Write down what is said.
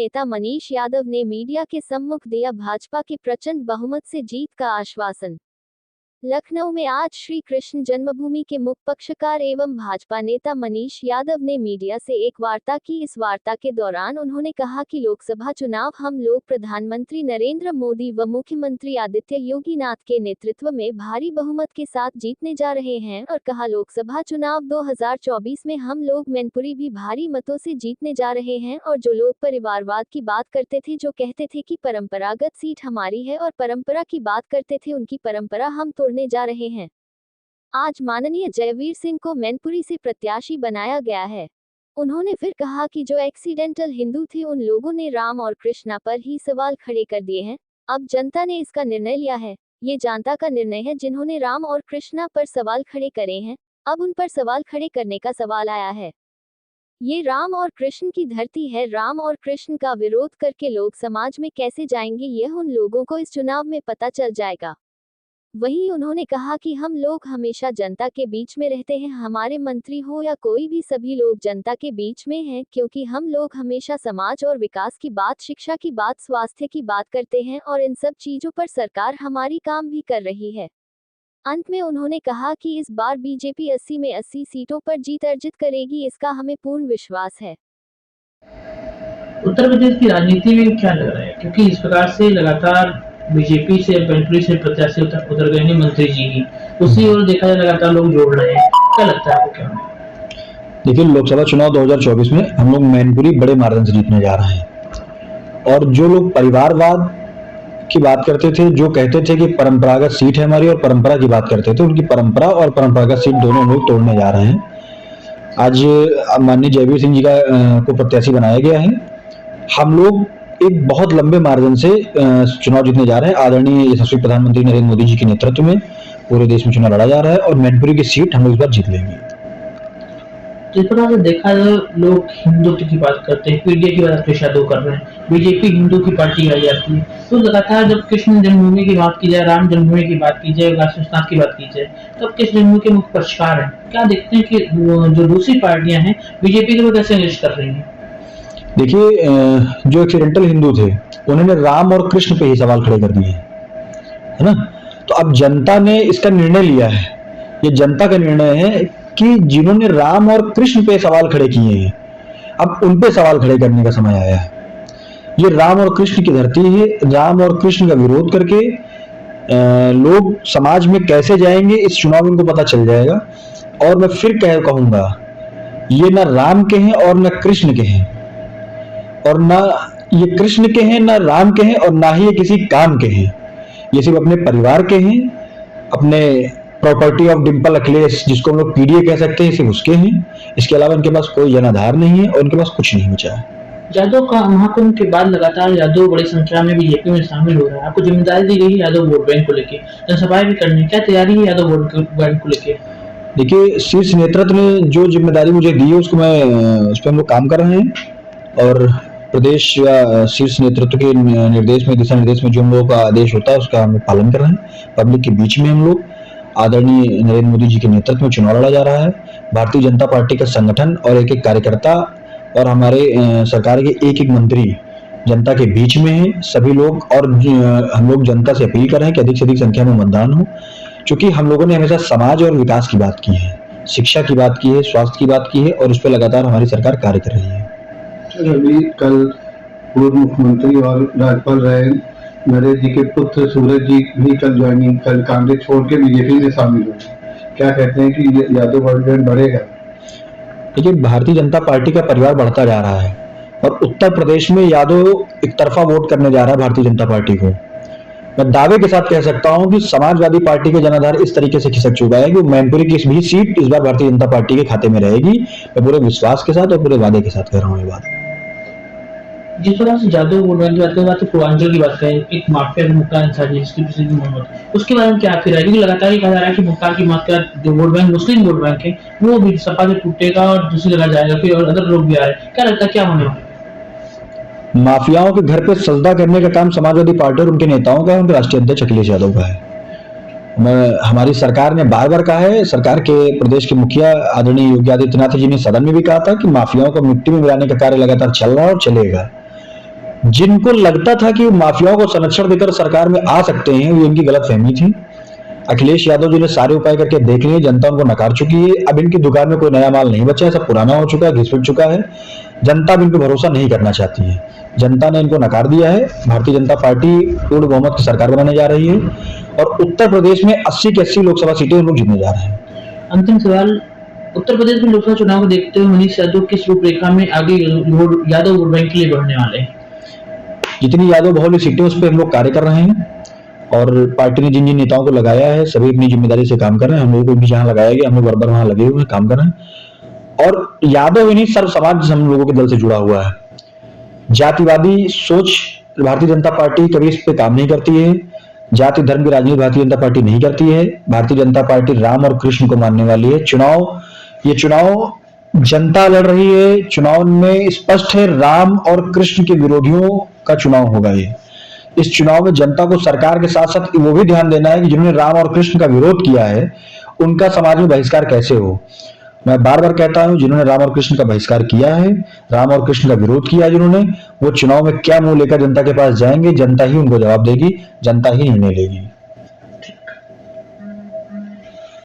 नेता मनीष यादव ने मीडिया के सम्मुख दिया भाजपा के प्रचंड बहुमत से जीत का आश्वासन। लखनऊ में आज श्री कृष्ण जन्मभूमि के मुख्य पक्षकार एवं भाजपा नेता मनीष यादव ने मीडिया से एक वार्ता की। इस वार्ता के दौरान उन्होंने कहा कि लोकसभा चुनाव हम लोग प्रधानमंत्री नरेंद्र मोदी व मुख्यमंत्री आदित्य योगीनाथ के नेतृत्व में भारी बहुमत के साथ जीतने जा रहे हैं और कहा लोकसभा चुनाव 2024 में हम लोग मैनपुरी भी भारी मतों से जीतने जा रहे हैं और जो लोग परिवारवाद की बात करते थे, जो कहते थे कि परंपरागत सीट हमारी है और परंपरा की बात करते थे, उनकी परंपरा हम तोड़ने जा रहे हैं। आज माननीय जयवीर सिंह को मैनपुरी से प्रत्याशी बनाया गया है। उन्होंने फिर कहा कि जो एक्सीडेंटल हिंदू थे उन लोगों ने राम और कृष्णा पर ही सवाल खड़े कर दिए हैं। अब जनता ने इसका निर्णय लिया है, ये जनता का निर्णय है। जिन्होंने राम और कृष्णा पर सवाल खड़े करे हैं, अब उन पर सवाल खड़े करने का सवाल आया है। ये राम और कृष्ण की धरती है। राम और कृष्ण का विरोध करके लोग समाज में कैसे जाएंगे, यह उन लोगों को इस चुनाव में पता चल जाएगा। वहीं उन्होंने कहा कि हम लोग हमेशा जनता के बीच में रहते हैं, हमारे मंत्री हो या कोई भी, सभी लोग जनता के बीच में हैं, क्योंकि हम लोग हमेशा समाज और विकास की बात, शिक्षा की बात, स्वास्थ्य की बात करते हैं और इन सब चीजों पर सरकार हमारी काम भी कर रही है। अंत में उन्होंने कहा कि इस बार बीजेपी 80 में 80 सीटों पर जीत अर्जित करेगी, इसका हमें पूर्ण विश्वास है। उत्तर प्रदेश की राजनीति में क्या लग रहा है, क्योंकि इस प्रकार से लगातार बीजेपी से मैनपुरी से प्रत्याशी उतर गए हैं मंत्री जी ही, उसी ओर देखा जाए लगातार लोग जोड़ रहे हैं। क्या लगता है आपको, क्या? देखिए, लोकसभा चुनाव 2024 में हम लोग मैनपुरी बड़े मार्जिन से जीतने जा रहे हैं और जो लोग परिवारवाद की बात करते थे, जो कहते थे कि परंपरागत सीट है हमारी और परंपरा की बात करते थे, उनकी परंपरा और परंपरागत सीट दोनों लोग तोड़ने जा रहे हैं। आज माननीय जयवीर सिंह जी को प्रत्याशी बनाया गया है। हम लोग एक बहुत लंबे मार्जिन से चुनाव जीतने जा रहे हैं। आदरणीय यशस्वी प्रधानमंत्री नरेंद्र मोदी जी के नेतृत्व में पूरे देश में चुनाव लड़ा जा रहा है और मैनपुरी की सीट हम लोग इस बार जीत लेंगे। जिस प्रकार से देखा जाए, लोग हिंदुत्व की बात करते हैं, पीडीए की बात अखिलेश यादव कर रहे हैं, बीजेपी हिंदू की पार्टी आ जाती है। तो लगातार जब कृष्ण जन्मभूमि की बात की जाए, राम जन्मभूमि की बात की जाए, राष्ट्रनाथ की बात की जाए, तो कृष्ण जन्मभूमि के मुख्य पक्षकार हैं। क्या देखते हैं कि जो दूसरी पार्टियां हैं बीजेपी के कैसे निवेश कर रही हैं? देखिए, जो एक्सीडेंटल हिंदू थे उन्होंने राम और कृष्ण पे ही सवाल खड़े कर दिए हैं, है ना। तो अब जनता ने इसका निर्णय लिया है, ये जनता का निर्णय है कि जिन्होंने राम और कृष्ण पे सवाल खड़े किए हैं, अब उन पे सवाल खड़े करने का समय आया है। ये राम और कृष्ण की धरती है। राम और कृष्ण का विरोध करके लोग समाज में कैसे जाएंगे, इस चुनाव में उनको पता चल जाएगा। और मैं फिर कहूंगा, ये ना राम के हैं और ना कृष्ण के हैं, और ना ये कृष्ण के हैं, ना राम के हैं, और ना ही ये किसी काम के हैं। ये सिर्फ अपने परिवार के हैं, अपने प्रॉपर्टी ऑफ डिंपल अखिलेश, जिसको हम लोग पीडीए कह सकते हैं, सिर्फ उसके हैं। इसके अलावा इनके पास कोई जनाधार नहीं है और इनके पास कुछ नहीं बचा है। यादव का महाकुंभ के बाद लगातार यादव बड़ी संख्या में बीजेपी में शामिल हो रहा है। आपको जिम्मेदारी दी गई है यादव वोट बैंक को लेकर, जनसभाएं भी करनी, क्या तैयारी है यादव वोट बैंक को लेकर? देखिए, शीर्ष नेतृत्व ने जो जिम्मेदारी मुझे दी है उस पर हम लोग काम कर रहे हैं और प्रदेश या शीर्ष नेतृत्व के निर्देश में, दिशा निर्देश में जो हम लोगों का आदेश होता है उसका हम लोग पालन कर रहे हैं। पब्लिक के बीच में हम लोग आदरणीय नरेंद्र मोदी जी के नेतृत्व में चुनाव लड़ा जा रहा है। भारतीय जनता पार्टी का संगठन और एक एक कार्यकर्ता और हमारे सरकार के एक एक मंत्री जनता के बीच में है, सभी लोग। और हम लोग जनता से अपील कर रहे हैं कि अधिक से अधिक संख्या में मतदान हो, क्योंकि हम लोगों ने हमेशा समाज और विकास की बात की है, शिक्षा की बात की है, स्वास्थ्य की बात की है और उस पर लगातार हमारी सरकार कार्य कर रही है। अभी कल पूर्व मुख्यमंत्री और राज्यपाल रहे नरेश जी के पुत्र सूरज जी भी कल ज्वाइनिंग, कल कांग्रेस छोड़ के बीजेपी में शामिल हुए। क्या कहते हैं कि यादव वोट बैंक बढ़ेगा? देखिए, भारतीय जनता पार्टी का परिवार बढ़ता जा रहा है और उत्तर प्रदेश में यादव एक तरफा वोट करने जा रहा है भारतीय जनता पार्टी को। मैं दावे के साथ कह सकता हूं कि समाजवादी पार्टी के जनाधार इस तरीके से खिसक चुका है कि मैनपुरी की भी सीट इस बार भारतीय जनता पार्टी के खाते में रहेगी। मैं पूरे विश्वास के साथ और पूरे वादे के साथ कह रहा हूं ये बात। जिस तरह से यादव वोट बैंक की बात पूर्वांचल की बात करें, एक माफिया का मुख्तार अंसारी जिसकी प्रसिद्ध मोहम्मद, उसके बारे में क्या फिर है? क्योंकि लगातार ये कहा जा रहा है कि मुख्तार की मात्रा जो वोट बैंक मुस्लिम वोट बैंक है वो भी सपा से टूटेगा और दूसरी जगह जाएगा, फिर और अदर लोग भी आ रहे हैं। क्या लगता है क्या होने वाला है? माफियाओं के घर पे सजदा करने का काम समाजवादी पार्टी और उनके नेताओं का, उनके राष्ट्रीय अध्यक्ष अखिलेश यादव का है। हमारी सरकार ने बार बार कहा है, सरकार के प्रदेश के मुखिया आदरणीय योगी आदित्यनाथ जी ने सदन में भी कहा था कि माफियाओं को मिट्टी में मिलाने का कार्य लगातार चल रहा है और चलेगा। जिनको लगता था कि माफियाओं को संरक्षण देकर सरकार में आ सकते हैं, वो इनकी गलतफहमी थी। अखिलेश यादव जी ने सारे उपाय करके देख लिए, जनता उनको नकार चुकी है। अब इनकी दुकान में कोई नया माल नहीं बचा है, सब पुराना हो चुका है, घिस पिट चुका है। जनता अब इन पे भरोसा नहीं करना चाहती है, जनता ने इनको नकार दिया है। भारतीय जनता पार्टी पूर्ण बहुमत की सरकार बनाने जा रही है और उत्तर प्रदेश में 80 की 80 लोकसभा सीटें हम लोग जीतने जा रहे हैं। अंतिम सवाल, उत्तर प्रदेश में लोकसभा चुनाव को देखते हुए मनीष यादव किस रूपरेखा में आगे यादव वोट बैंक के लिए बढ़ने वाले हैं? जितनी यादव बहुल सीटें उस पर हम लोग कार्य कर रहे हैं और पार्टी ने जिन जिन नेताओं को लगाया है सभी अपनी जिम्मेदारी से काम कर रहे हैं। हम लोगों को भी जहां लगाया गया हम लोग बराबर वहां लगे हुए हैं, काम कर रहे हैं। और यादव ही नहीं, सर्व समाज हम लोगों के दल से जुड़ा हुआ है। जातिवादी सोच भारतीय जनता पार्टी कभी इस पे काम नहीं करती है। जाति धर्म की राजनीति भारतीय जनता पार्टी नहीं करती है। भारतीय जनता पार्टी राम और कृष्ण को मानने वाली है। ये चुनाव जनता लड़ रही है। चुनाव में स्पष्ट है राम और कृष्ण के विरोधियों का चुनाव होगा। ये इस चुनाव में जनता को सरकार के साथ साथ वो भी ध्यान देना है कि जिन्होंने राम और कृष्ण का विरोध किया है उनका समाज में बहिष्कार कैसे हो। मैं बार बार कहता हूं, जिन्होंने राम और कृष्ण का बहिष्कार किया है, राम और कृष्ण का विरोध किया है जिन्होंने, वो चुनाव में क्या मुंह लेकर जनता के पास जाएंगे, जनता ही उनको जवाब देगी, जनता ही निर्णय लेगी।